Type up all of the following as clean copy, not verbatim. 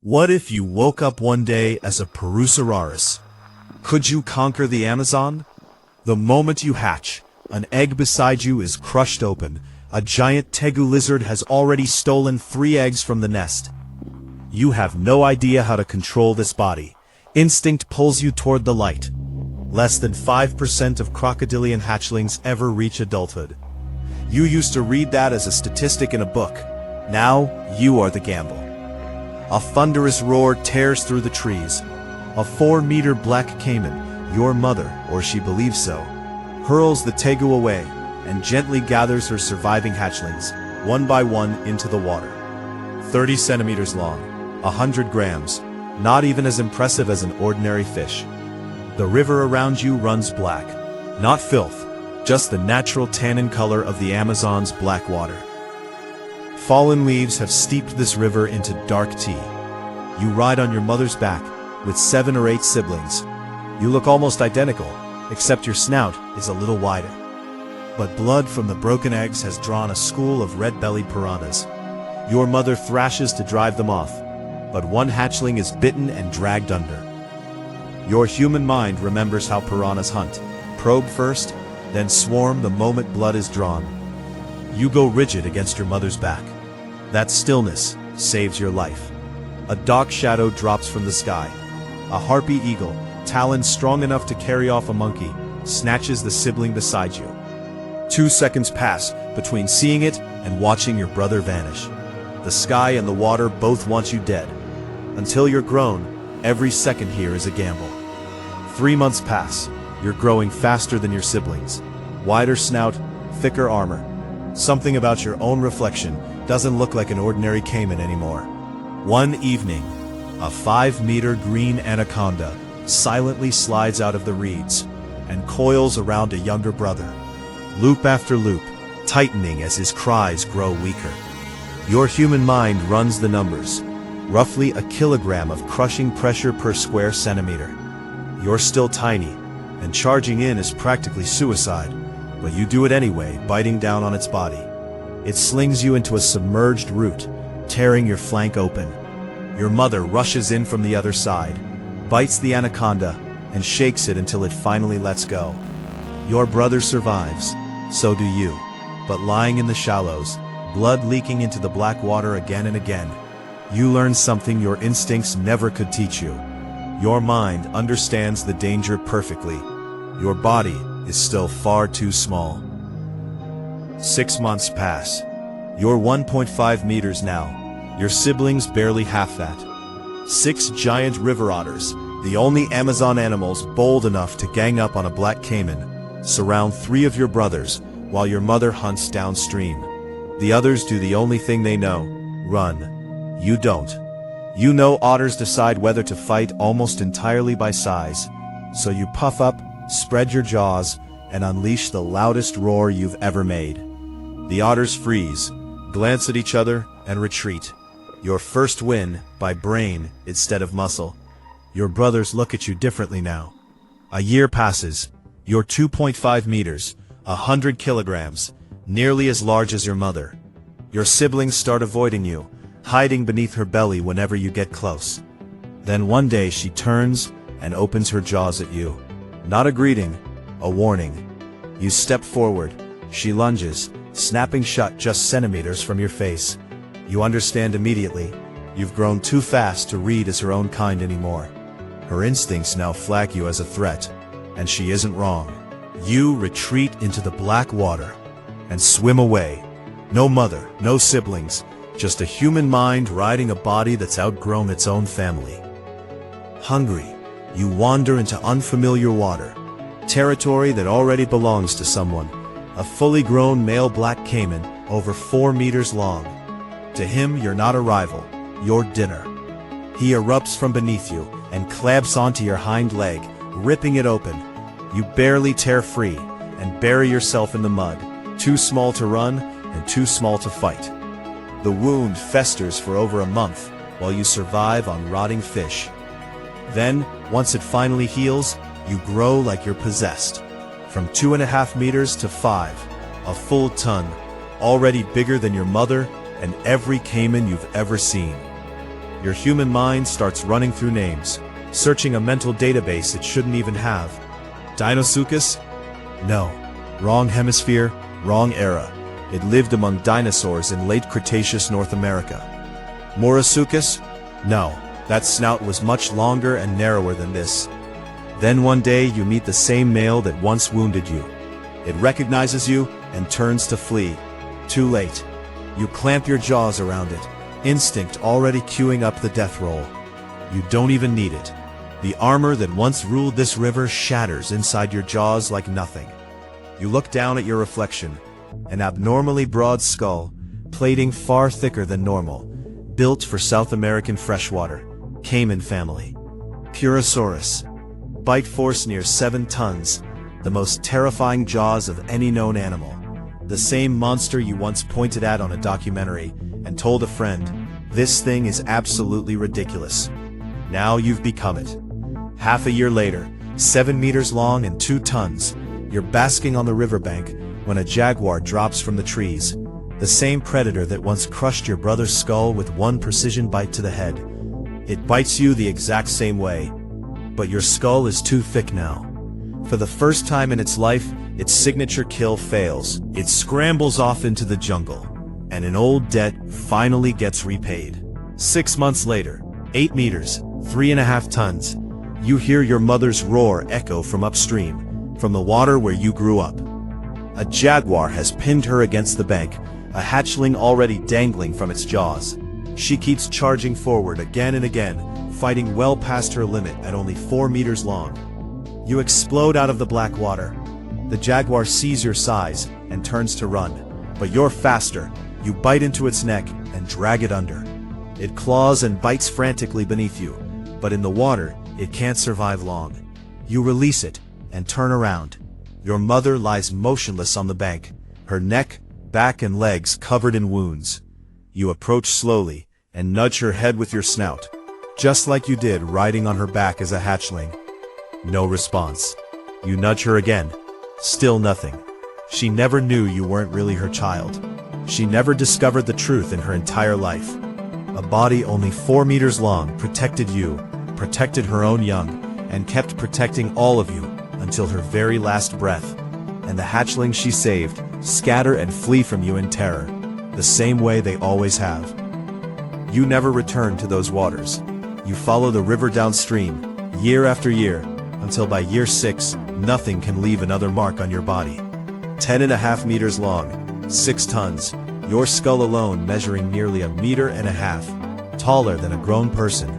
What if you woke up one day as a Purussaurus? Could you conquer the Amazon? The moment you hatch, an egg beside you is crushed open. A giant tegu lizard has already stolen 3 eggs from the nest. You have no idea how to control this body. Instinct pulls you toward the light. Less than 5% of crocodilian hatchlings ever reach adulthood. You used to read that as a statistic in a book. Now, you are the gamble. A thunderous roar tears through the trees. A 4-meter black caiman, your mother, or she believes so, hurls the tegu away and gently gathers her surviving hatchlings, one by one, into the water. 30 centimeters long, 100 grams, not even as impressive as an ordinary fish. The river around you runs black, not filth, just the natural tannin color of the Amazon's black water. Fallen leaves have steeped this river into dark tea. You ride on your mother's back, with 7 or 8 siblings. You look almost identical, except your snout is a little wider. But blood from the broken eggs has drawn a school of red-bellied piranhas. Your mother thrashes to drive them off, but one hatchling is bitten and dragged under. Your human mind remembers how piranhas hunt. Probe first, then swarm the moment blood is drawn. You go rigid against your mother's back. That stillness saves your life. A dark shadow drops from the sky. A harpy eagle, talons strong enough to carry off a monkey, snatches the sibling beside you. 2 seconds pass between seeing it and watching your brother vanish. The sky and the water both want you dead. Until you're grown, every second here is a gamble. 3 months pass. You're growing faster than your siblings. Wider snout, thicker armor. Something about your own reflection doesn't look like an ordinary caiman anymore. One evening, a 5-meter green anaconda silently slides out of the reeds and coils around a younger brother. Loop after loop, tightening as his cries grow weaker. Your human mind runs the numbers. Roughly a kilogram of crushing pressure per square centimeter. You're still tiny, and charging in is practically suicide, but you do it anyway, biting down on its body. It slings you into a submerged root, tearing your flank open. Your mother rushes in from the other side, bites the anaconda, and shakes it until it finally lets go. Your brother survives, so do you, but lying in the shallows, blood leaking into the black water again and again, you learn something your instincts never could teach you. Your mind understands the danger perfectly. Your body is still far too small. 6 months pass. You're 1.5 meters now. Your siblings barely half that. 6 giant river otters, the only Amazon animals bold enough to gang up on a black caiman, surround 3 of your brothers while your mother hunts downstream. The others do the only thing they know: run. You don't. You know otters decide whether to fight almost entirely by size, so you puff up, spread your jaws, and unleash the loudest roar you've ever made. The otters freeze, glance at each other, and retreat. Your first win by brain instead of muscle. Your brothers look at you differently now. A year passes. You're 2.5 meters, 100 kilograms, nearly as large as your mother. Your siblings start avoiding you, hiding beneath her belly whenever you get close. Then one day she turns and opens her jaws at you. Not a greeting, a warning. You step forward. She lunges, snapping shut just centimeters from your face. You understand immediately. You've grown too fast to read as her own kind anymore. Her instincts now flag you as a threat, and she isn't wrong. You retreat into the black water and swim away. No mother, no siblings, just a human mind riding a body that's outgrown its own family. Hungry, you wander into unfamiliar water, territory that already belongs to someone, a fully grown male black caiman, over 4 meters long. To him, you're not a rival, you're dinner. He erupts from beneath you and clamps onto your hind leg, ripping it open. You barely tear free and bury yourself in the mud, too small to run and too small to fight. The wound festers for over a month while you survive on rotting fish. Then, once it finally heals, you grow like you're possessed. From 2.5 meters to 5, a full ton, already bigger than your mother and every caiman you've ever seen. Your human mind starts running through names, searching a mental database it shouldn't even have. Deinosuchus? No. Wrong hemisphere, wrong era. It lived among dinosaurs in late Cretaceous North America. Morosuchus? No. That snout was much longer and narrower than this. Then one day you meet the same male that once wounded you. It recognizes you and turns to flee. Too late. You clamp your jaws around it, instinct already queuing up the death roll. You don't even need it. The armor that once ruled this river shatters inside your jaws like nothing. You look down at your reflection, an abnormally broad skull, plating far thicker than normal, built for South American freshwater, Cayman family. Purussaurus. Bite force near 7 tons, the most terrifying jaws of any known animal. The same monster you once pointed at on a documentary and told a friend, "This thing is absolutely ridiculous." Now you've become it. Half a year later, 7 meters long and 2 tons, you're basking on the riverbank when a jaguar drops from the trees. The same predator that once crushed your brother's skull with one precision bite to the head. It bites you the exact same way. But your skull is too thick now. For the first time in its life, its signature kill fails. It scrambles off into the jungle, and an old debt finally gets repaid. 6 months later, 8 meters, 3.5 tons, you hear your mother's roar echo from upstream, from the water where you grew up. A jaguar has pinned her against the bank, a hatchling already dangling from its jaws. She keeps charging forward again and again, fighting well past her limit at only 4 meters long. You explode out of the black water. The jaguar sees your size and turns to run, but you're faster. You bite into its neck and drag it under. It claws and bites frantically beneath you, but in the water, it can't survive long. You release it and turn around. Your mother lies motionless on the bank, her neck, back and legs covered in wounds. You approach slowly and nudge her head with your snout, just like you did riding on her back as a hatchling. No response. You nudge her again. Still nothing. She never knew you weren't really her child. She never discovered the truth in her entire life. A body only 4 meters long protected you, protected her own young, and kept protecting all of you until her very last breath. And the hatchlings she saved scatter and flee from you in terror, the same way they always have. You never return to those waters. You follow the river downstream, year after year, until by year 6, nothing can leave another mark on your body. 10.5 meters long, 6 tons, your skull alone measuring nearly 1.5 meters, taller than a grown person,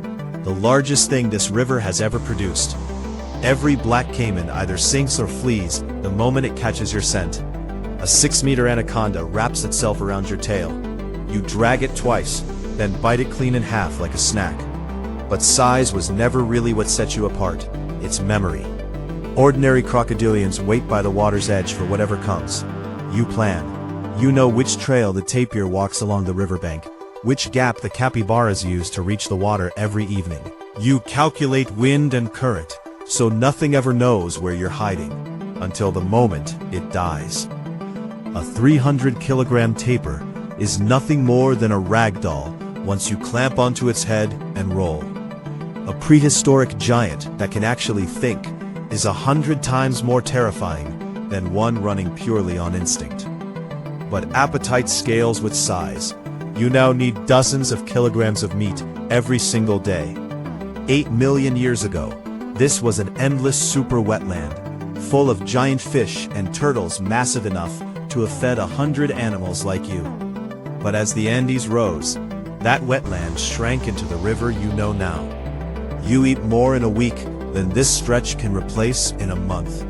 the largest thing this river has ever produced. Every black caiman either sinks or flees the moment it catches your scent. A 6-meter anaconda wraps itself around your tail. You drag it twice, then bite it clean in half like a snack. But size was never really what set you apart. It's memory. Ordinary crocodilians wait by the water's edge for whatever comes. You plan. You know which trail the tapir walks along the riverbank, which gap the capybaras use to reach the water every evening. You calculate wind and current, so nothing ever knows where you're hiding, until the moment it dies. A 300-kilogram tapir is nothing more than a rag doll once you clamp onto its head and roll. A prehistoric giant that can actually think is 100 times more terrifying than one running purely on instinct. But appetite scales with size. You now need dozens of kilograms of meat every single day. 8 million years ago, this was an endless super wetland, full of giant fish and turtles massive enough to have fed 100 animals like you. But as the Andes rose, that wetland shrank into the river you know now. You eat more in a week than this stretch can replace in a month.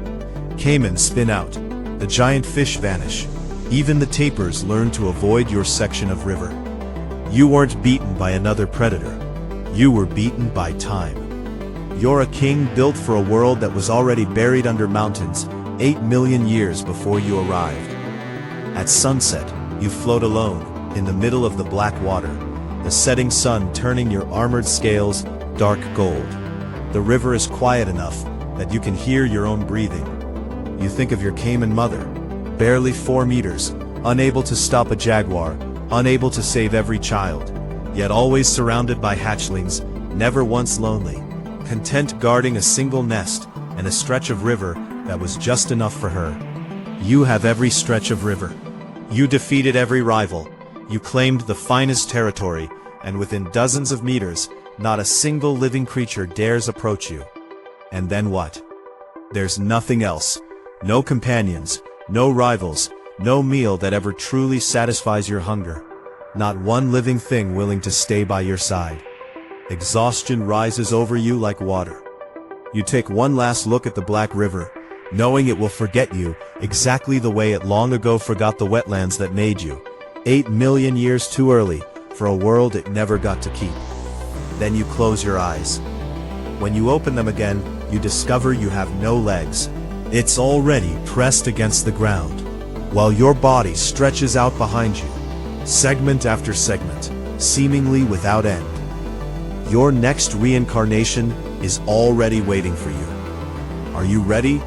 Caimans spin out, the giant fish vanish, even the tapirs learn to avoid your section of river. You weren't beaten by another predator, you were beaten by time. You're a king built for a world that was already buried under mountains 8 million years before you arrived. At sunset, you float alone, in the middle of the black water, the setting sun turning your armored scales dark gold. The river is quiet enough that you can hear your own breathing. You think of your caiman mother, barely 4 meters, unable to stop a jaguar, unable to save every child. yet always surrounded by hatchlings, never once lonely, content guarding a single nest and a stretch of river that was just enough for her. You have every stretch of river. You defeated every rival. You claimed the finest territory, and within dozens of meters, not a single living creature dares approach you. And then what? There's nothing else. No companions, no rivals, no meal that ever truly satisfies your hunger. Not one living thing willing to stay by your side. Exhaustion rises over you like water. You take one last look at the Black River, knowing it will forget you exactly the way it long ago forgot the wetlands that made you, 8 million years too early for a world it never got to keep. Then you close your eyes. When you open them again, you discover you have no legs. It's already pressed against the ground, while your body stretches out behind you, segment after segment, seemingly without end. Your next reincarnation is already waiting for you. Are you ready